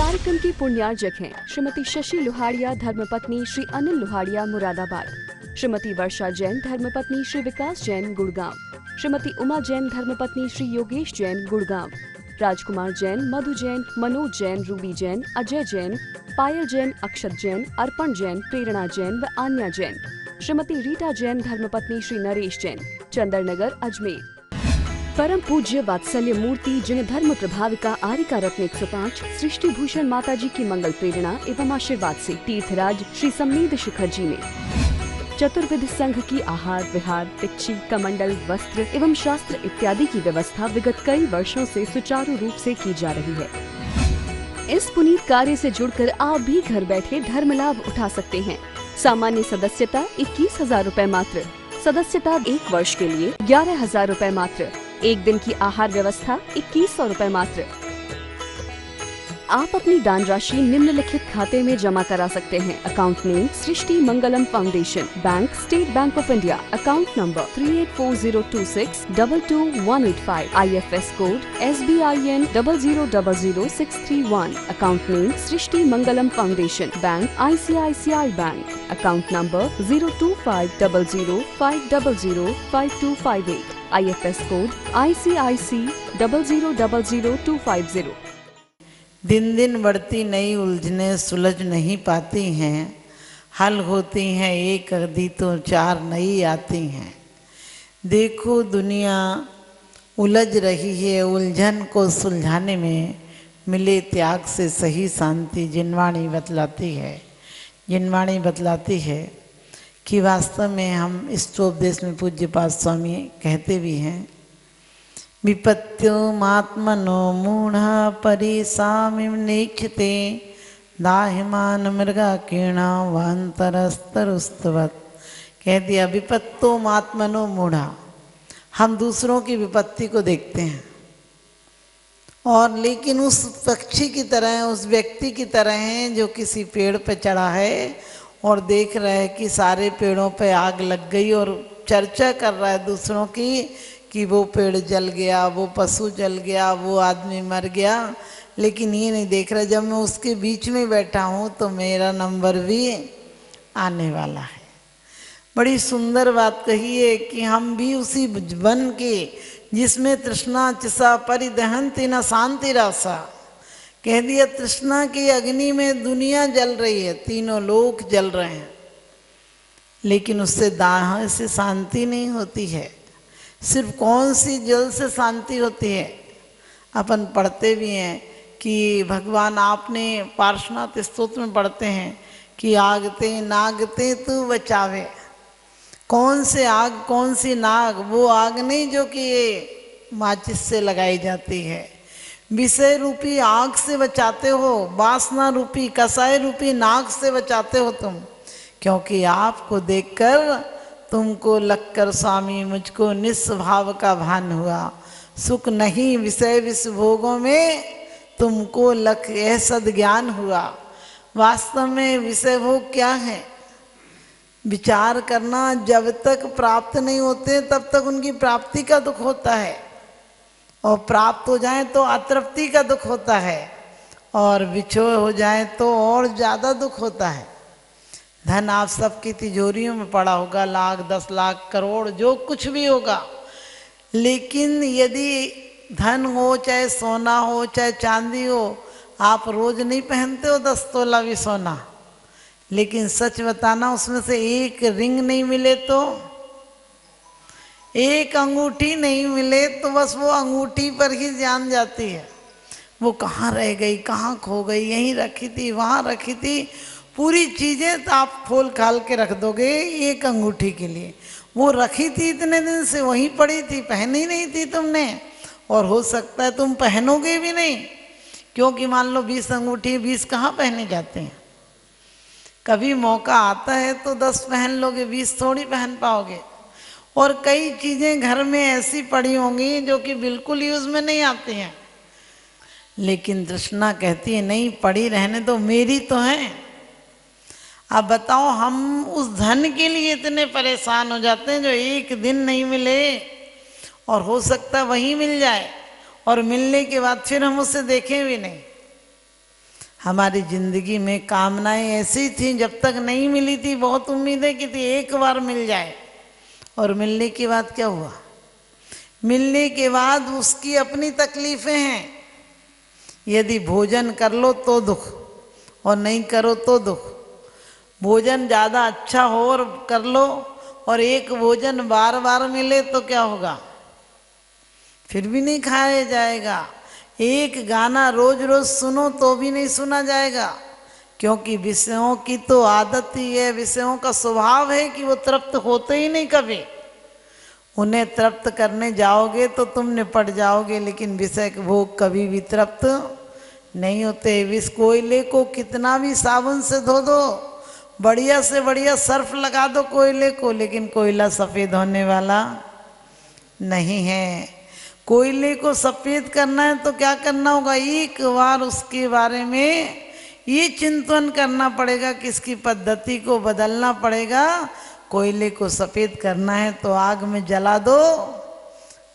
कार्यक्रम की पुण्यार्जक हैं श्रीमती शशि लोहाड़िया धर्मपत्नी श्री अनिल लोहाड़िया मुरादाबाद, श्रीमती वर्षा जैन धर्मपत्नी श्री विकास जैन गुड़गांव, श्रीमती उमा जैन धर्मपत्नी श्री योगेश जैन गुड़गांव, राजकुमार जैन, मधु जैन, मनोज जैन, रूबी जैन, अजय जैन, पायल जैन, अक्षत जैन, अर्पण जैन, प्रेरणा जैन व आन्या जैन, श्रीमती रीटा जैन धर्मपत्नी श्री नरेश जैन, चंदरनगर अजमेर। परम पूज्य वात्सल्य मूर्ति जिन धर्म प्रभाविका आरिका रत्न 105 सृष्टि भूषण माता जी की मंगल प्रेरणा एवं आशीर्वाद से तीर्थराज श्री सम्मेद शिखर जी में चतुर्विध संघ की आहार विहार पिच्ची कमंडल वस्त्र एवं शास्त्र इत्यादि की व्यवस्था विगत कई वर्षों से सुचारू रूप से की जा रही है। इस पुनीत कार्य से जुड़कर आप भी घर बैठे धर्म लाभ उठा सकते हैं। सामान्य सदस्यता 21,000 रूपए मात्र, सदस्यता 1 वर्ष के लिए 11,000 रूपए मात्र, एक दिन की आहार व्यवस्था 2100 रूपए मात्र। आप अपनी दान राशि निम्नलिखित खाते में जमा करा सकते हैं। Account name Srishti Mangalam foundation, bank state bank of India, account number 384026222185, IFS code SBIN 0000631, account name Srishti Mangalam foundation, bank ICICI bank, account number 0250050052258, IFS code ICIC 0000250। दिन दिन बढ़ती नई उलझनें सुलझ नहीं पाती हैं, हल होती हैं एक आधी तो 4 नई आती हैं। देखो दुनिया उलझ रही है, उलझन को सुलझाने में मिले त्याग से सही शांति। जिनवाणी बतलाती है कि वास्तव में हम इष्टोपदेश में पूज्यपाद स्वामी कहते भी हैं, विपत्त्योमात्मनो मूढ़ा परिसामिं नेक्षते दाहिमान मृगा कीणा वान्तरस्तरुस्तवत्। कह दिया विपत्तोमात्मनो मूढ़ा, हम दूसरों की विपत्ति को देखते हैं और लेकिन उस पक्षी की तरह, उस व्यक्ति की तरह हैं जो किसी पेड़ पर चढ़ा है और देख रहा है कि सारे पेड़ों पे आग लग गई और चर्चा कर रहा है दूसरों की कि वो पेड़ जल गया, वो पशु जल गया, वो आदमी मर गया, लेकिन ये नहीं देख रहा जब मैं उसके बीच में बैठा हूँ तो मेरा नंबर भी आने वाला है। बड़ी सुंदर बात कही है कि हम भी उसी वन के जिसमें तृष्णा चिसा परिदहंति न शांति रासा। कह दिया तृष्णा की अग्नि में दुनिया जल रही है, तीनों लोक जल रहे हैं, लेकिन उससे दाह से शांति नहीं होती है। सिर्फ कौन सी जल से शांति होती है? अपन पढ़ते भी हैं कि भगवान आपने पार्श्वनाथ स्तोत्र में पढ़ते हैं कि आगते नागते तू बचावे। कौन से आग, कौन सी नाग? वो आग नहीं जो कि ये माचिस से लगाई जाती है। विषय रूपी आग से बचाते हो, वासना रूपी कसाय रूपी नाग से बचाते हो तुम, क्योंकि आपको देखकर तुमको लगकर स्वामी मुझको निस्वभाव का भान हुआ। सुख नहीं विषय विषय भोगों में तुमको लख यह सद्ज्ञान हुआ। वास्तव में विषय भोग क्या है? विचार करना, जब तक प्राप्त नहीं होते तब तक उनकी प्राप्ति का दुख होता है, और प्राप्त हो जाए तो अतृप्ति का दुख होता है, और विछोह हो जाए तो और ज़्यादा दुख होता है। धन आप सबकी तिजोरियों में पड़ा होगा, लाख 10 लाख करोड़ जो कुछ भी होगा, लेकिन यदि धन हो, चाहे सोना हो, चाहे चांदी हो, आप रोज नहीं पहनते हो 10 तोला भी सोना, लेकिन सच बताना उसमें से एक रिंग नहीं मिले तो, एक अंगूठी नहीं मिले तो बस वो अंगूठी पर ही जान जाती है। वो कहाँ रह गई, कहाँ खो गई, यहीं रखी थी, वहाँ रखी थी। पूरी चीज़ें तो आप खोल खाल के रख दोगे एक अंगूठी के लिए। वो रखी थी इतने दिन से, वहीं पड़ी थी, पहनी नहीं थी तुमने, और हो सकता है तुम पहनोगे भी नहीं, क्योंकि मान लो 20 अंगूठी, 20 कहाँ पहने जाते हैं। कभी मौका आता है तो 10 पहन लोगे, 20 थोड़ी पहन पाओगे। और कई चीज़ें घर में ऐसी पड़ी होंगी जो कि बिल्कुल यूज़ में नहीं आती हैं, लेकिन तृष्णा कहती है नहीं, पड़ी रहने दो, मेरी तो है। अब बताओ, हम उस धन के लिए इतने परेशान हो जाते हैं जो एक दिन नहीं मिले, और हो सकता है वहीं मिल जाए, और मिलने के बाद फिर हम उसे देखें भी नहीं। हमारी जिंदगी में कामनाएं ऐसी थी, जब तक नहीं मिली थी बहुत उम्मीदें की थी एक बार मिल जाए, और मिलने के बाद क्या हुआ? मिलने के बाद उसकी अपनी तकलीफें हैं। यदि भोजन कर लो तो दुख, और नहीं करो तो दुख। भोजन ज़्यादा अच्छा हो और कर लो, और एक भोजन बार बार मिले तो क्या होगा? फिर भी नहीं खाया जाएगा। एक गाना रोज रोज सुनो तो भी नहीं सुना जाएगा, क्योंकि विषयों की तो आदत ही है, विषयों का स्वभाव है कि वो तृप्त होते ही नहीं कभी। उन्हें तृप्त करने जाओगे तो तुम निपट जाओगे, लेकिन विषय भोग कभी भी तृप्त नहीं होते। विष कोयले को कितना भी साबुन से धो दो, बढ़िया से बढ़िया सर्फ लगा दो कोयले को, लेकिन कोयला सफेद होने वाला नहीं है। कोयले को सफेद करना है तो क्या करना होगा? एक बार उसके बारे में ये चिंतन करना पड़ेगा कि इसकी पद्धति को बदलना पड़ेगा। कोयले को सफेद करना है तो आग में जला दो,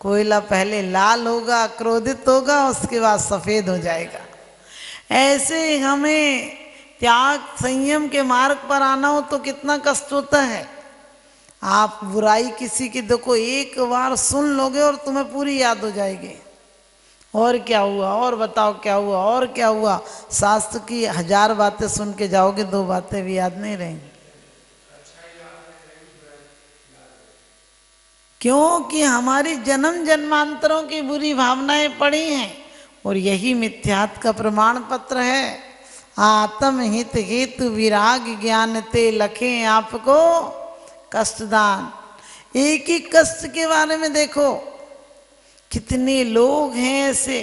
कोयला पहले लाल होगा, क्रोधित होगा, उसके बाद सफेद हो जाएगा। ऐसे हमें त्याग संयम के मार्ग पर आना हो तो कितना कष्ट होता है। आप बुराई किसी की देखो, एक बार सुन लोगे और तुम्हें पूरी याद हो जाएगी, और क्या हुआ, और बताओ क्या हुआ, और क्या हुआ। शास्त्र की 1000 बातें सुन के जाओगे, 2 बातें भी याद नहीं रहेंगी। क्योंकि हमारी जन्म जन्मांतरों की बुरी भावनाएं पड़ी हैं, और यही मिथ्यात्व का प्रमाण पत्र है। आत्म हित हेतु विराग ज्ञान ते लखें आपको कष्टदान। एक ही कष्ट के बारे में देखो, कितने लोग हैं ऐसे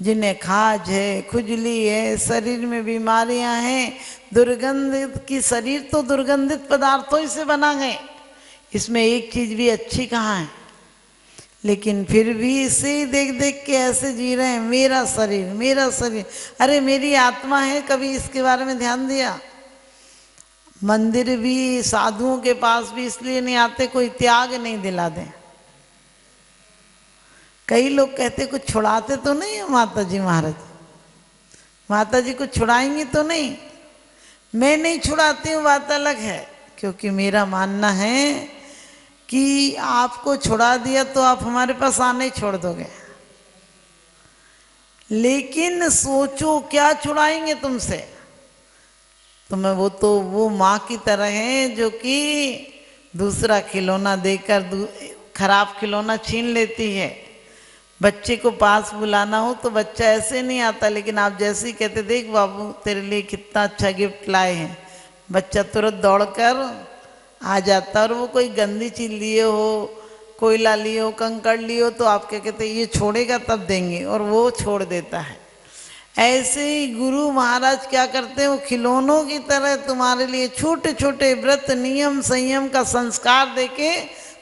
जिन्हें खाज है, खुजली है, शरीर में बीमारियां हैं, दुर्गंधित की शरीर तो दुर्गंधित पदार्थों से बना गए, इसमें एक चीज भी अच्छी कहाँ है? लेकिन फिर भी इसे देख देख के ऐसे जी रहे हैं, मेरा शरीर, मेरा शरीर। अरे मेरी आत्मा है, कभी इसके बारे में ध्यान दिया? मंदिर भी साधुओं के पास भी इसलिए नहीं आते कोई त्याग नहीं दिला दे। कई लोग कहते कुछ छुड़ाते तो नहीं है माता जी महाराज, माता जी कुछ छुड़ाएंगी तो नहीं? मैं नहीं छुड़ाती हूँ, बात अलग है, क्योंकि मेरा मानना है कि आपको छुड़ा दिया तो आप हमारे पास आने ही छोड़ दोगे। लेकिन सोचो क्या छुड़ाएंगे तुमसे? तुम्हें वो माँ की तरह है जो कि दूसरा खिलौना देकर खराब खिलौना छीन लेती है। बच्चे को पास बुलाना हो तो बच्चा ऐसे नहीं आता, लेकिन आप जैसे ही कहते देख बाबू तेरे लिए कितना अच्छा गिफ्ट लाए हैं, बच्चा तुरंत दौड़कर आ जाता। और वो कोई गंदी चीज लिए हो, कोयला लिए हो, कंकड़ लिए हो, तो आप क्या कहते ये छोड़ेगा तब देंगे, और वो छोड़ देता है। ऐसे ही गुरु महाराज क्या करते हैं, वो खिलौनों की तरह तुम्हारे लिए छोटे छोटे व्रत नियम संयम का संस्कार देके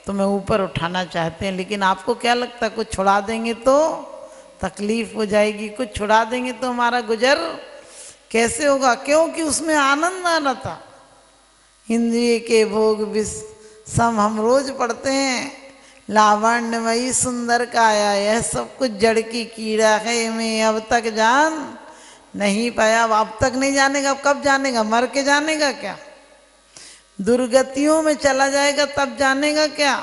तुम्हें ऊपर उठाना चाहते हैं। लेकिन आपको क्या लगता है कुछ छुड़ा देंगे तो तकलीफ हो जाएगी, कुछ छुड़ा देंगे तो हमारा गुजर कैसे होगा? क्योंकि उसमें आनंद आ रहा था। इंद्रिय के भोग सम हम रोज पढ़ते हैं, लावण्यमयी सुंदर काया, यह सब कुछ जड़ की कीड़ा है, मैं अब तक जान नहीं पाया। अब तक नहीं जानेगा, अब कब जानेगा? मर के जानेगा क्या? दुर्गतियों में चला जाएगा तब जानेगा क्या?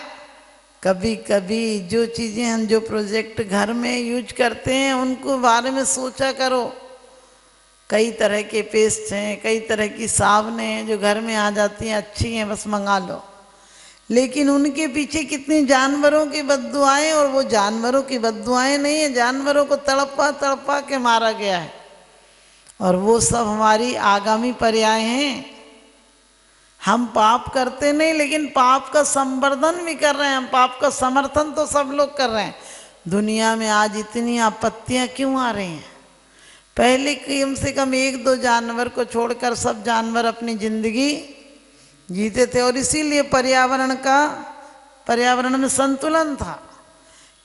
कभी कभी जो चीजें हम जो प्रोजेक्ट घर में यूज करते हैं उनको बारे में सोचा करो। कई तरह के पेस्ट हैं, कई तरह की साबुनें हैं जो घर में आ जाती हैं, अच्छी हैं, बस मंगा लो। लेकिन उनके पीछे कितनी जानवरों की बद्दुआएं, और वो जानवरों की बद्दुआएं नहीं है, जानवरों को तड़पा तड़पा के मारा गया है। और वो सब हमारी आगामी पर्याय हैं। हम पाप करते नहीं, लेकिन पाप का संवर्धन भी कर रहे हैं हम, पाप का समर्थन तो सब लोग कर रहे हैं। दुनिया में आज इतनी आपत्तियां क्यों आ रही हैं? पहले कम से कम 1-2 जानवर को छोड़कर सब जानवर अपनी जिंदगी जीते थे, और इसीलिए पर्यावरण में संतुलन था।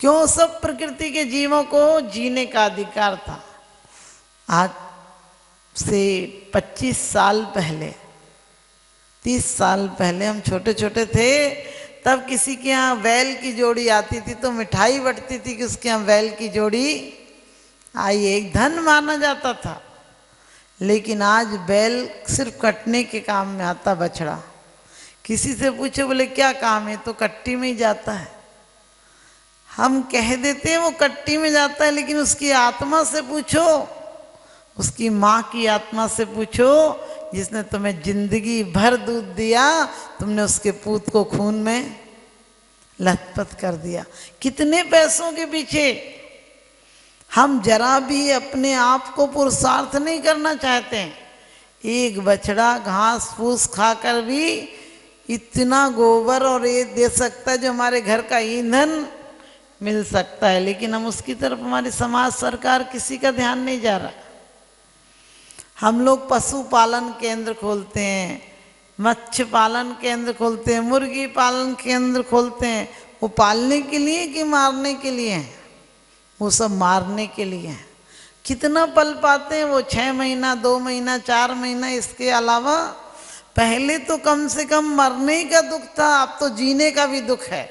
क्यों? सब प्रकृति के जीवों को जीने का अधिकार था। आज से 25 साल पहले, 30 साल पहले हम छोटे छोटे थे, तब किसी के यहाँ बैल की जोड़ी आती थी तो मिठाई बंटती थी कि उसके यहाँ बैल की जोड़ी आई, एक धन माना जाता था। लेकिन आज बैल सिर्फ कटने के काम में आता, बछड़ा। किसी से पूछे, बोले क्या काम है, तो कट्टी में ही जाता है। हम कह देते हैं वो कट्टी में जाता है, लेकिन उसकी आत्मा से पूछो, उसकी माँ की आत्मा से पूछो, जिसने तुम्हें जिंदगी भर दूध दिया, तुमने उसके पूत को खून में लथपथ कर दिया। कितने पैसों के पीछे हम जरा भी अपने आप को पुरुषार्थ नहीं करना चाहते हैं। एक बछड़ा घास फूस खाकर भी इतना गोबर और ये दे सकता है जो हमारे घर का ईंधन मिल सकता है, लेकिन हम उसकी तरफ, हमारी समाज सरकार किसी का ध्यान नहीं जा रहा। हम लोग पशु पालन केंद्र खोलते हैं, मत्स्य पालन केंद्र खोलते हैं, मुर्गी पालन केंद्र खोलते हैं। वो पालने के लिए कि मारने के लिए हैं? वो सब मारने के लिए हैं। कितना पल पाते हैं वो? 6 महीना, 2 महीना, 4 महीना। इसके अलावा पहले तो कम से कम मरने का दुख था, अब तो जीने का भी दुख है।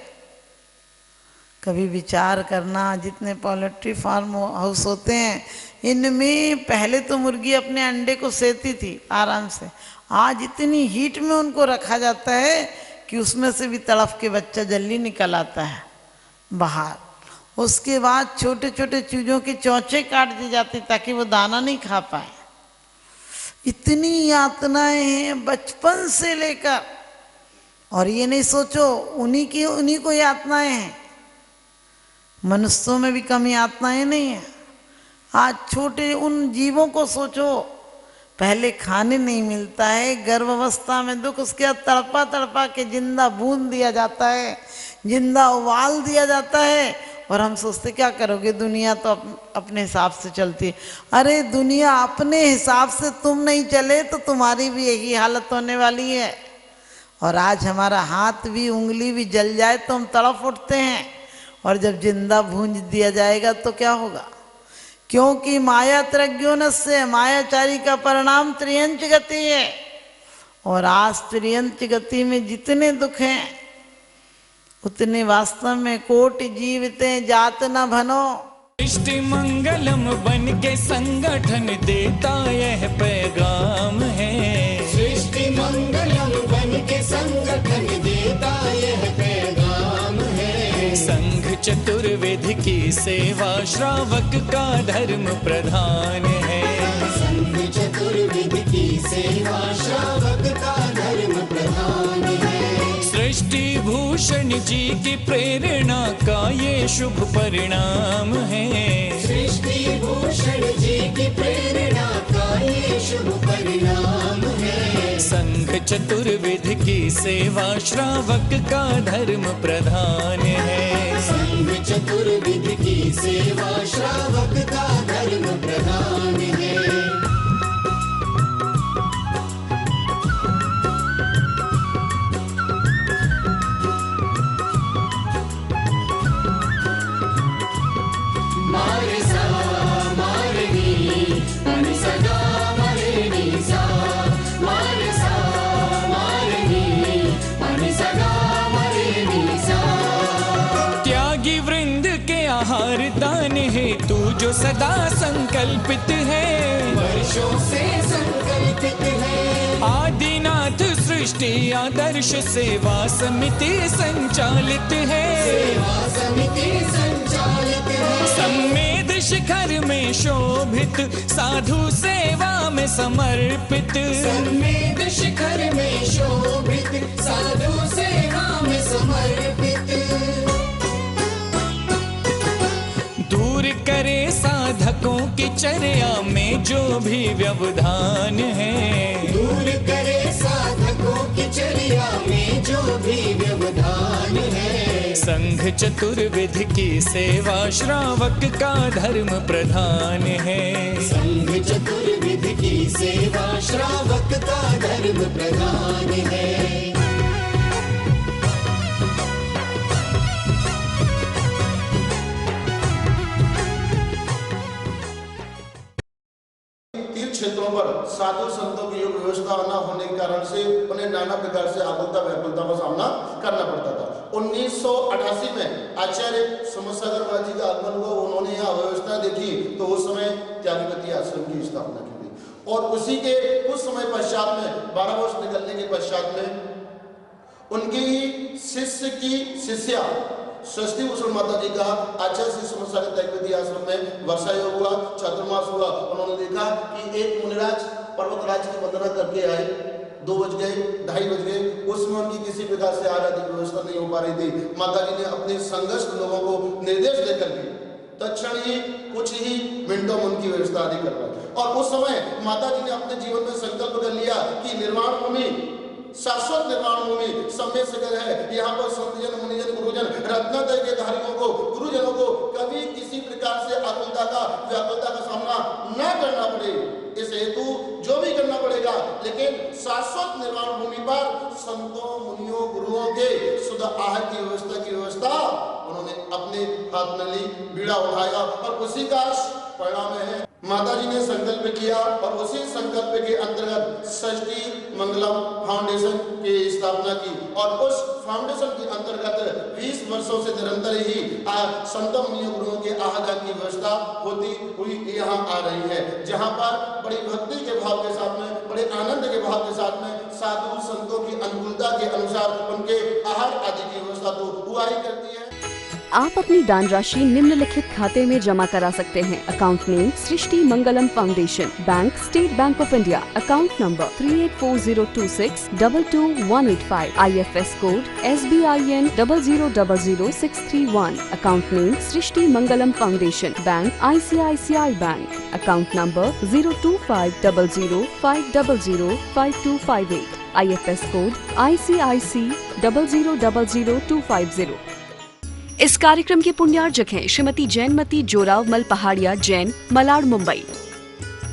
कभी विचार करना, जितने पोल्ट्री फार्म हाउस होते हैं, इनमें पहले तो मुर्गी अपने अंडे को सेती थी आराम से। आज इतनी हीट में उनको रखा जाता है कि उसमें से भी तड़फ के बच्चा जल्दी निकल आता है बाहर। उसके बाद छोटे छोटे चूजों की चोंचे काट दी जाती ताकि वो दाना नहीं खा पाए। इतनी यातनाएं हैं बचपन से लेकर, और ये नहीं सोचो उन्हीं को यातनाएं हैं, मनुष्यों में भी कम यातनाएं नहीं है। आज छोटे उन जीवों को सोचो, पहले खाने नहीं मिलता है, गर्भावस्था में दुख, उसके बाद तड़पा तड़पा के जिंदा भून दिया जाता है, जिंदा उबाल दिया जाता है, और हम सोचते क्या करोगे, दुनिया तो अपने हिसाब से चलती है। अरे दुनिया अपने हिसाब से तुम नहीं चले तो तुम्हारी भी यही हालत होने वाली है। और आज हमारा हाथ भी, उंगली भी जल जाए तो हम तड़प उठते हैं, और जब जिंदा भूंज दिया जाएगा तो क्या होगा? क्योंकि माया त्रज्ञोनस्य, मायाचारी का परिणाम त्रियंच गति है। और आज त्रियंच गति में जितने दुख हैं उतने वास्तव में कोटि जीवते जात न भनो। सृष्टि मंगलम बन के संगठन देता यह पैगाम है। सृष्टि मंगलम बन के संगठन देता यह पैगाम है। संघ चतुर्वेद की सेवा श्रावक का धर्म प्रधान है। संघ चतुर्वेद की सेवा श्रावक का धर्म प्रधान है। सृष्टि भूषण जी की प्रेरणा का ये शुभ परिणाम है। सृष्टि भूषण जी की प्रेरणा का ये शुभ परिणाम है। संघ चतुर्वेद की सेवा श्रावक का धर्म प्रधान है। संघ चतुर्वेद की सेवा श्रावक का धर्म प्रधान है। मारे सा मारे नी मनि सदा मारे नी सा, मारे सा मारे नी मनि सदा मारे नी सा। त्यागी वृंद के आहार दान है तू जो सदा संकल्पित है। वर्षों से संकल्पित है। आदिनाथ सृष्टि आदर्श सेवा समिति संचालित है। सेवा समिति संचालित है। सम्मेद शिखर में शोभित साधु सेवा में समर्पित। सम्मेद शिखर में शोभित साधु सेवा में समर्पित। दूर करे साधकों की चर्या में जो भी व्यवधान है। दूर करे साधकों की चर्या में जो भी व्यवधान है। संघ चतुर्विध की सेवा श्रावक का धर्म प्रधान है। संघ चतुर्विध की सेवा श्रावक का धर्म प्रधान है। तीर्थ क्षेत्रों स्थलों पर साधु संतों की योग व्यवस्था न होने के कारण से उन्हें नाना प्रकार से आकुलता व्याकुलता का सामना करना पड़ता था। 1988 में आचार्य समसागर महाराज जी का आगमन हुआ, उन्होंने यहाँ व्यवस्था देखी तो उस समय त्यागपति आश्रम की स्थापना की गई। और उसी के कुछ समय पश्चात में 12 वर्ष निकलने के पश्चात में उनकी शिष्य की शिष्या षष्ठी भूषण माता जी का आचार्य श्री समसागर त्यागपति आश्रम में वर्षा योग हुआ, चातुर्मास हुआ। उन्होंने देखा कि एक मुनिराज पर्वतराज की वंदना करके आए, 2 बज गए, 2:30 बज गए, उसमें उनकी किसी प्रकार से आराध्य की व्यवस्था नहीं हो पा रही थी। माता जी ने अपने संघर्ष लोगों को निर्देश देकर के तत्क्षण ही कुछ ही मिनटों में उनकी व्यवस्था आदि करवाई। और उस समय माता जी ने अपने जीवन में संकल्प कर लिया कि निर्वाण भूमि, शाश्वत निर्वाण भूमि सम्य सागर है। यहाँ पर संतजन, मुनिजन, गुरुजन, रत्नत्रय के धारियों को, गुरुजनों को कभी किसी प्रकार से आकुलता का व्याकुलता का सामना न करना पड़े, इस हेतु जो भी करना पड़ेगा, लेकिन शाश्वत निर्वाण भूमि पर संतों, मुनियों, गुरुओं के शुद्ध आहार की व्यवस्था उन्होंने अपने हाथ में ली, बीड़ा उठाया और उसी का परिणाम है माता जी ने संकल्प किया। और उसी संकल्प के अंतर्गत षष्ठी मंगलम फाउंडेशन की स्थापना की। और उस फाउंडेशन के अंतर्गत 20 वर्षों से निरंतर ही संतों, मुनियों, गुरुओं के आहार की व्यवस्था होती हुई यहाँ आ रही है, जहाँ पर बड़ी भक्ति के भाव के साथ में, बड़े आनंद के भाव के साथ में साधु संतों की अनुकूलता के अनुसार उनके आहार आदि की व्यवस्था तो हुआ ही करती है। आप अपनी दान राशि निम्नलिखित खाते में जमा करा सकते हैं। Account name Srishti Mangalam foundation, bank state bank of India, account number 384026222185, IFS code SBIN 0000631, account name Srishti Mangalam foundation, bank ICICI bank, account number 0250050052258, IFS code ICIC 0000250। इस कार्यक्रम के पुण्यार्जक हैं श्रीमती जैनमती जोरावमल पहाड़िया जैन, मलाड, मुंबई।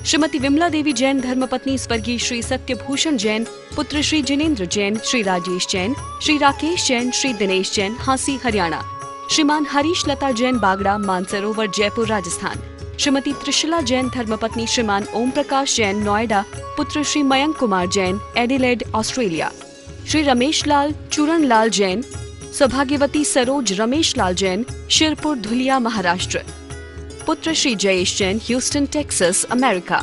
श्रीमती विमला देवी जैन धर्मपत्नी स्वर्गीय श्री सत्यभूषण जैन, पुत्र श्री जिनेन्द्र जैन, श्री राजेश जैन, श्री राकेश जैन, श्री दिनेश जैन, हांसी, हरियाणा। श्रीमान हरीश लता जैन बागड़ा, मानसरोवर, जयपुर, राजस्थान। श्रीमती त्रिशला जैन धर्मपत्नी श्रीमान ओम प्रकाश जैन, नोएडा, पुत्र श्री मयंक कुमार जैन, एडिलेड, ऑस्ट्रेलिया। श्री रमेश लाल चूरण लाल जैन, सौभाग्यवती सरोज रमेश लाल जैन, शिरपुर, धुलिया, महाराष्ट्र। पुत्र Shri Jayesh Jain, Houston, Texas, America.